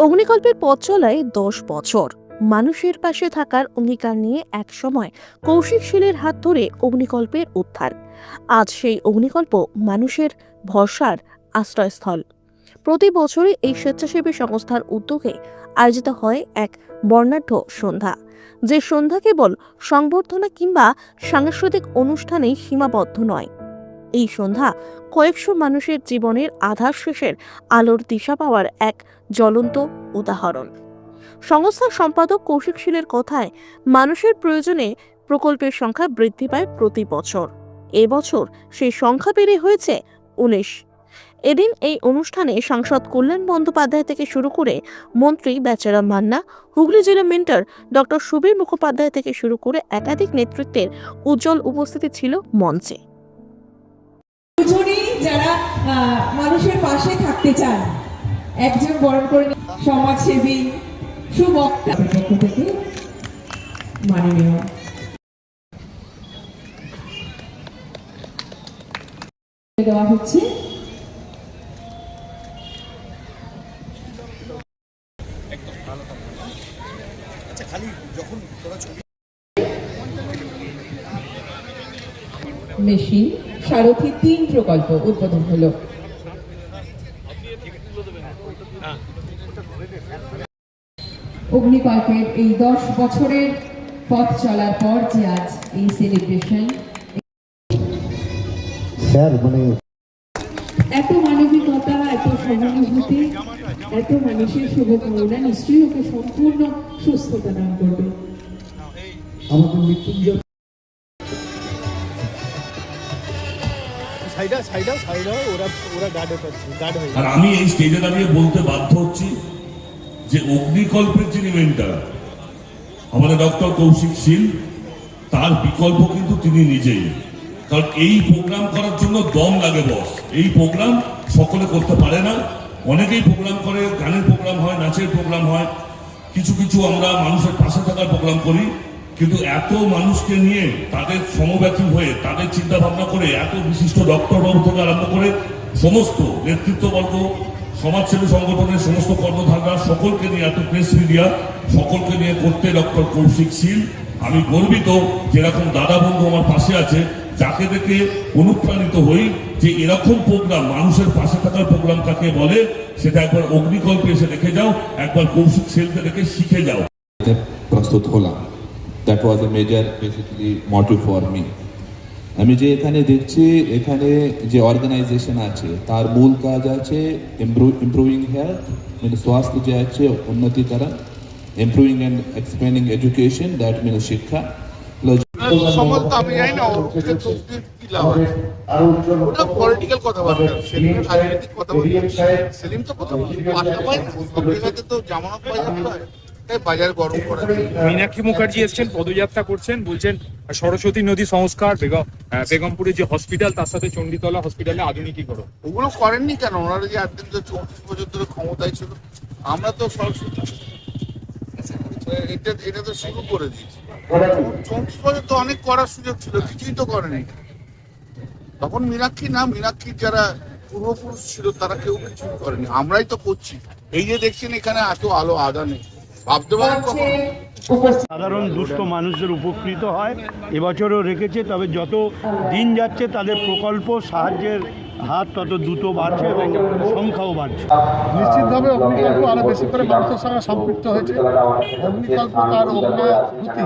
অগ্নিকল্পের পথ চলায় 10 বছর মানুষের পাশে থাকার অঙ্গীকার নিয়ে এক সময় কৌশিক শীলের হাত ধরে অগ্নিকল্পের উদ্ধার। আজ সেই অগ্নিকল্প মানুষের ভরসার আশ্রয়স্থল। প্রতি বছরই এই স্বেচ্ছাসেবী সংস্থার উদ্যোগে আয়োজিত হয় এক বর্ণাঢ্য সন্ধ্যা, যে সন্ধ্যা কেবল সংবর্ধনা কিংবা সাংস্কৃতিক অনুষ্ঠানেই সীমাবদ্ধ নয়। এই সন্ধ্যা কয়েকশো মানুষের জীবনের আধার শেষের আলোর দিশা পাওয়ার এক জ্বলন্ত উদাহরণ। সংস্থার সম্পাদক কৌশিক শীলের কথায়, মানুষের প্রয়োজনে প্রকল্পের সংখ্যা বৃদ্ধি পায় প্রতি বছর। এবছর সেই সংখ্যা বেড়ে হয়েছে 19। এদিন এই অনুষ্ঠানে সাংসদ কল্যাণ বন্দ্যোপাধ্যায় থেকে শুরু করে মন্ত্রী বেচারাম মান্না, হুগলি জেলা মেন্টর ডক্টর সুবীর মুখোপাধ্যায় থেকে শুরু করে একাধিক নেতৃত্বের উজ্জ্বল উপস্থিতি ছিল মঞ্চে। যারা মানুষের পাশে থাকতে চান, একজন বরণ করে সমাজসেবী সুবক্তা পক্ষ থেকে মাননীয় দেওয়া হচ্ছে। মেশিন সারথী 3 প্রকল্প উদ্বোধন হলো। অগ্নিকল্পের এই 10 বছরের পথ চলার পর যে আজ এই সেলিব্রেশন, এত মানবিকতা, এত সহানুভূতি, এত মানুষের শুভকামনা নিশ্চয়ই ওকে সম্পূর্ণ সুস্থতা দান করবে। আমাদের মৃত্যুঞ্জয় আর আমি এই স্টেজে দাঁড়িয়ে বলতে বাধ্য হচ্ছি যে অগ্নিকল্পের যিনি মেন্টর আমাদের ডক্টর কৌশিক শীল, তার বিকল্প কিন্তু তিনি নিজেই। কারণ এই প্রোগ্রাম করার জন্য দম লাগে বস। এই প্রোগ্রাম সকলে করতে পারে না। অনেকেই প্রোগ্রাম করে, গানের প্রোগ্রাম হয়, নাচের প্রোগ্রাম হয়, কিছু কিছু আমরা মানুষের পাশে থাকার প্রোগ্রাম করি। কিন্তু এত মানুষকে নিয়ে তাদের সমব্যথী হয়ে তাদের চিন্তা ভাবনা করে এত বিশিষ্ট ডক্টর বাবু থেকে আরম্ভ করে সমস্ত নেতৃত্ববর্গ, সমাজসেবী সংগঠনের সমস্ত কর্মধাররা, সকলকে নিয়ে, এত প্রেস মিডিয়া সকলকে নিয়ে করতে ডক্টর কৌশিক শীল। আমি গর্বিত যেরকম দাদা বন্ধু আমার পাশে আছে, যাকে দেখে অনুপ্রাণিত হই যে এরকম প্রোগ্রাম, মানুষের পাশে থাকার প্রোগ্রাম কাকে বলে, সেটা একবার অগ্নিকল্পে এসে দেখে যাও, একবার কৌশিক শীলকে দেখে শিখে যাও। প্রস্তুত হলাম। That was a major basically motive for me. আমি যে এখানে দেখছি, এখানে যে অর্গানাইজেশন আছে তার মূল কাজ আছে ইমপ্রুভিং হেলথ, মানে স্বাস্থ্য যে আছে উন্নতিকরণ, improving and expanding education, that means শিক্ষা। পলিটিক্যাল কথাবার্তা, সেলিম রাজনৈতিক কথাবার্তা, সেলিম তো কথা তো জামানত পাই, বাজার গরম করে। মীনাক্ষী মুখার্জি এসছেন, পদযাত্রা করছেন, বলছেন সরস্বতী নদী সংস্কার, বেগমপুরে যে হসপিটাল তার সাথে চণ্ডীতলা হসপিটালে আধুনিকীকরণ। ওগুলো করেননি কেন? ওনারা যে 8 দিন তো 34 বছর ধরে ক্ষমতায় ছিল। আমরা তো সরস্বতী এটা তো শুরু করে দিয়েছি। 34 বছর তো অনেক করার সুযোগ ছিল, কিছুই তো করেনি। তখন মীনাক্ষীর যারা পূর্বপুরুষ ছিল তারা কেউ কিছুই করেনি, আমরাই তো করছি। এই যে দেখছেন এখানে এত আলো আদা নেই, ভাবতে পারেন কখন সাধারণ দুস্থ মানুষদের উপকৃত হয়। এবছরও রেখেছে, তবে যত দিন যাচ্ছে তাদের প্রকল্প সাহায্যের হাত তত দ্রুত বাড়ছে এবং সংখ্যাও বাড়ছে। নিশ্চিতভাবে অগ্নিকল্প আরো বেশি করে মানুষের সঙ্গে সম্পৃক্ত হয়েছে। অগ্নিকল্প তার অগ্নিভূতি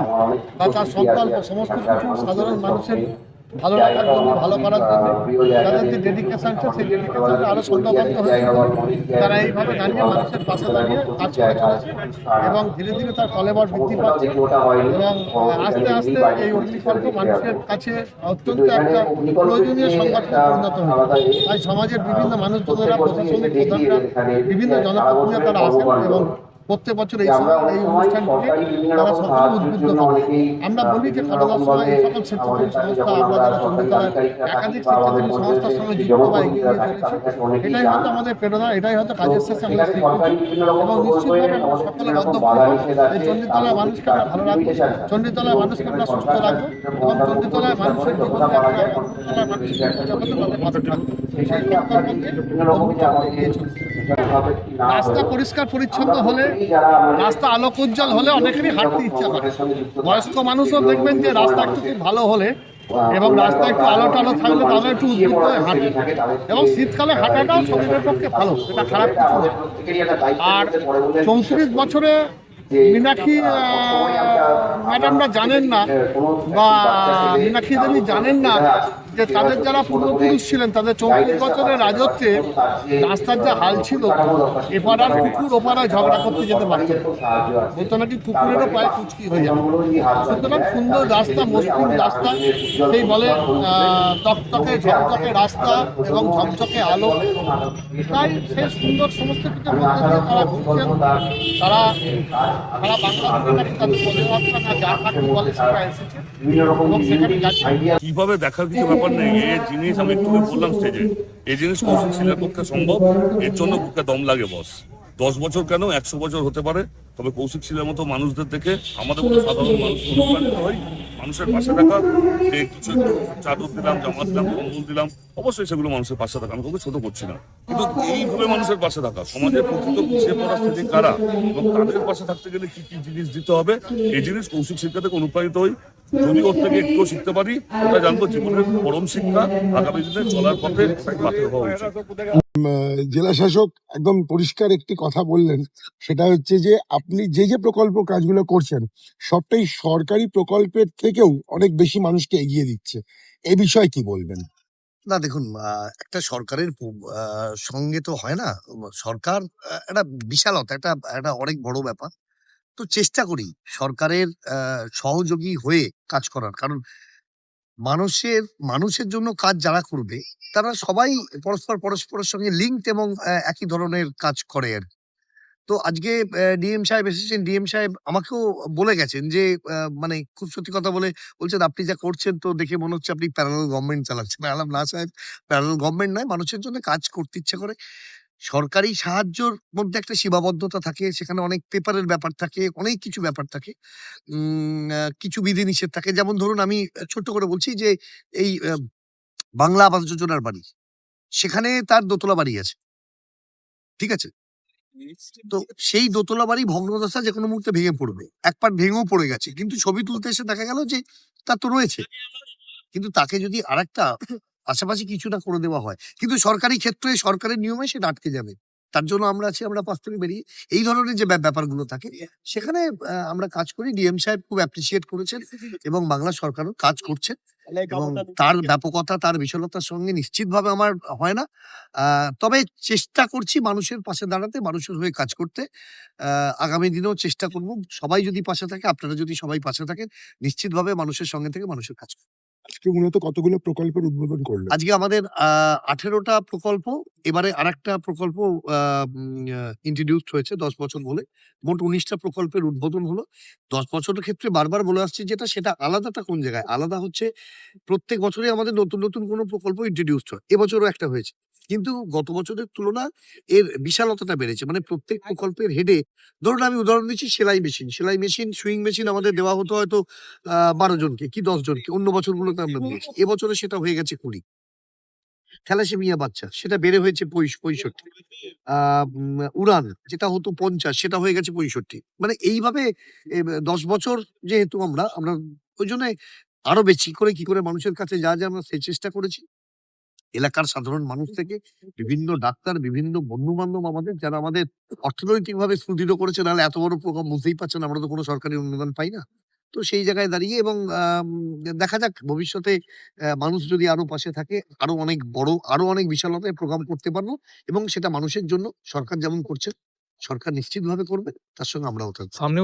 বা তার সংকল্প সমস্ত কিছু সাধারণ মানুষের ভালো রাখার জন্য, ভালো করার জন্য তাদের যে ডেডিকেশন আছে সেই ডেডিকেশনটা আরো সংখ্যাবদ্ধ হয়েছে। তারা এইভাবে দাঁড়িয়ে মানুষের পাশে দাঁড়িয়ে কাজ করে চলেছে এবং ধীরে ধীরে তার ফলাফল বৃদ্ধি পাচ্ছে এবং আস্তে আস্তে এই অগ্নিকল্প মানুষের কাছে অত্যন্ত একটা প্রয়োজনীয় সংগঠনে পরিণত হয়। তাই সমাজের বিভিন্ন মানুষজনেরা, প্রশাসনিক প্রধানরা, বিভিন্ন জনপ্রতিনিধিরা তারা আসেন এবং প্রত্যেক বছর এই সময় এই অনুষ্ঠানটিকে তারা সকলে উদ্বুদ্ধ করে। আমরা বলি যে খালেদা জিয়া এই সকল স্বেচ্ছাসেবী সংস্থা আমরা যারা চণ্ডীতলার একাধিক স্বেচ্ছাসেবী সংস্থার সঙ্গে যুক্ত বা এগিয়ে নিয়ে চলেছি, এটাই হয়তো আমাদের প্রেরণা, এটাই হয়তো কাজের শেষে আমাদের স্বীকৃতি। এবং নিশ্চিতভাবে আমরা সকলে বদ্ধপরিকর যে চণ্ডীতলার মানুষকে আমরা ভালো রাখবো, চণ্ডীতলার মানুষকে আমরা সুস্থ রাখবো এবং চণ্ডীতলার মানুষের জীবনযাত্রা চণ্ডীতলার মানুষের জগতে তাদের পাশে থাকবো। সেই সংকল্পকে এগিয়ে চলছে। রাস্তা পরিষ্কার পরিচ্ছন্ন হলে, রাস্তা আলোক উজ্জ্বল হলে অনেকেরই হাঁটতে ইচ্ছা করে। বয়স্ক মানুষও দেখবেন যে রাস্তা একটু খুব ভালো হলে এবং রাস্তা একটু আলো টালো থাকলে তাহলে একটু উদ্বুদ্ধ হয়ে হাঁটে। এবং শীতকালে হাঁটাটাও শরীরের পক্ষে ভালো, এটা খারাপ কিছু না। আর 34 বছরে মীনাক্ষী ম্যাডামরা জানেন না বা মীনাক্ষী দেবী জানেন না যে তাদের যারা পূর্বপুরুষ ছিলেন তাদের 34 বছরের রাজত্বে রাস্তার যে হাল ছিল, এপাড়ার কুকুর ওপাড়ায় ঝগড়া করতে যেতে পারত, বলতো নাকি কুকুরেরও পায়ে কুচকি হয়ে যাবে। সুতরাং সুন্দর রাস্তা, মসৃণ রাস্তা, সেই বলে তকতকে ঝকঝকে রাস্তা এবং ঝকঝকে আলো, তাই সেই সুন্দর সমস্ত কিছুর মধ্যে দিয়ে তারা ঘুরছেন। তারা সারা বাংলা জুড়ে নাকি তাদের পদযাত্রা না যা থাকবে বলে সেটা এসেছে এবং সেখানে যাচ্ছে। কিভাবে দেখার কিছু ব্যাপার নেই। এই জিনিস আমি একটু বললাম স্টেজে, এই জিনিস কৌশিক শীলের পক্ষে সম্ভব। এর জন্য বুকে দম লাগে বস। 10 বছর কেন 100 বছর হতে পারে, তবে কৌশিক শীলের মতো মানুষদের দেখে আমাদের মতো সাধারণ মানুষ অনুপ্রাণিত হয়। মানুষের পাশে থাকা, যে কিছু চাদর দিলাম, জামা দিলাম, কম্বল দিলাম, অবশ্যই সেগুলো মানুষের পাশে থাকা, আমি কাউকে ছোট করছি না, কিন্তু এইভাবে মানুষের পাশে থাকা, সমাজের প্রকৃত পিছিয়ে পড়া শ্রেণী কারা এবং তাদের পাশে থাকতে গেলে কি কি জিনিস দিতে হবে, এই জিনিস কৌশিক শিক্ষা থেকে অনুপ্রাণিত হই। যদি ওর থেকে একটু শিখতে পারি, ওটা জানবো জীবনের পরম শিক্ষা, আগামী দিনে চলার পথে বাতিল হওয়া উচিত। জেলা শাসক একদম পরিষ্কার একটি কথা বললেন, সেটা হচ্ছে যে আপনি যে যে প্রকল্প কাজগুলো করছেন সবটাই সরকারি প্রকল্পের থেকেও অনেক বেশি মানুষকে এগিয়ে দিচ্ছে। এই বিষয়ে কি বলবেন? না দেখুন, একটা সরকারের সঙ্গে তো হয় না। সরকার একটা বিশালতা, একটা একটা অনেক বড় ব্যাপার। তো চেষ্টা করি সরকারের সহযোগী হয়ে কাজ করার, কারণ মানুষের জন্য কাজ যারা করবে তারা সবাই পরস্পরের সঙ্গে লিঙ্কড এবং একই ধরনের কাজ করে আর কি। তো আজকে ডিএম সাহেব এসেছেন, ডিএম সাহেব আমাকেও বলে গেছেন যে মানে খুব সত্যি কথা বলছেন আপনি যা করছেন তো দেখে মনে হচ্ছে আপনি প্যারালাল গভর্নমেন্ট চালাচ্ছেন। আমি বললাম, না সাহেব, প্যারালাল গভর্নমেন্ট নয়, মানুষের জন্য কাজ করতে ইচ্ছে করে। সরকারি সাহায্যর মধ্যে একটা সীমাবদ্ধতা থাকে, সেখানে অনেক পেপারের ব্যাপার থাকে, অনেক কিছু ব্যাপার থাকে, কিছু বিধিনিষেধ থাকে। যেমন ধরুন আমি ছোট্ট করে বলছি যে এই বাংলা আবাস যোজনার বাড়ি, সেখানে তার দোতলা বাড়ি আছে, ঠিক আছে? তো সেই দোতলা বাড়ি ভগ্নদশা যে কোনো মুহূর্তে ভেঙে পড়বে, এক পার্ট ভেঙেও পড়ে গেছে, কিন্তু ছবি তুলতে এসে দেখা গেল যে তার তো রয়েছে, কিন্তু তাকে যদি আরেকটা পাশাপাশি কিছুটা করে দেওয়া হয়, কিন্তু সরকারি ক্ষেত্রে সরকারের নিয়মে সেটা আটকে যাবে। তার জন্য আমরা আছি, আমরা পাশ থেকে বেরিয়ে এই ধরনের যে ব্যাপারগুলো থাকে সেখানে আমরা কাজ করি। ডিএম সাহেব খুব অ্যাপ্রিসিয়েট করেছেন এবং বাংলা সরকারও কাজ করছে এবং তার ব্যাপকতা, তার বিশালতার সঙ্গে নিশ্চিতভাবে আমার হয় না। তবে চেষ্টা করছি মানুষের পাশে দাঁড়াতে, মানুষের হয়ে কাজ করতে। আগামী দিনেও চেষ্টা করব। সবাই যদি পাশে থাকে, আপনারা যদি সবাই পাশে থাকেন, নিশ্চিতভাবে মানুষের সঙ্গে থেকে মানুষের কাজ করব। আজকে মূলত কতগুলো প্রকল্পের উদ্বোধন করলেন? আজকে আমাদের 18টা প্রকল্প, এবারে আরেকটা প্রকল্প ইন্ট্রোডিউসড হয়েছে 10 বছর বলে, মোট 19টা প্রকল্পের উদ্বোধন হলো। 10 বছরের ক্ষেত্রে বারবার বলে আসছি যেটা, সেটা আলাদাটা কোন জায়গায় আলাদা হচ্ছে, প্রত্যেক বছরই আমাদের নতুন নতুন কোনো প্রকল্প ইন্ট্রোডিউসড হয়। এবছরও একটা হয়েছে, কিন্তু গত বছরের তুলনায় এর বিশালতাটা বেড়েছে। মানে প্রত্যেক প্রকল্পের হেডে, ধরুন আমি উদাহরণ দিচ্ছি, সেলাই মেশিন, সুইং মেশিন আমাদের দেওয়া হতো হয়তো 12 জনকে কি 10 জনকে, অন্য বছরগুলোতে আমরা দিয়েছি। এবছরে সেটা হয়ে গেছে 20। থ্যালাসেমিয়া বাচ্চা, সেটা বেড়ে হয়েছে 65। উড়ান যেটা হতো 50, সেটা হয়ে গেছে 65। মানে এইভাবে 10 বছর যেহেতু আমরা ওই জন্য আরো বেশি করে কি করে মানুষের কাছে যা আমরা সেই চেষ্টা করেছি। এলাকার সাধারণ মানুষ থেকে বিভিন্ন ডাক্তার, বিভিন্ন বন্ধু বান্ধব আমাদের, যারা আমাদের অর্থনৈতিকভাবে সুদৃঢ় করেছে, নাহলে এত বড় প্রোগ্রাম বুঝতেই পারছেন আমরা তো কোনো সরকারি অনুদান পাই না। তো সেই জায়গায় দাঁড়িয়ে এবং দেখা যাক ভবিষ্যতে মানুষ যদি আরো পাশে থাকে, আরো অনেক বড়, আরো অনেক বিশালতায় প্রোগ্রাম করতে পারবো এবং সেটা মানুষের জন্য সরকার যেমন করছে, সরকার নিশ্চিতভাবে করবে, তার সঙ্গে আমরাও থাকবো। সামনে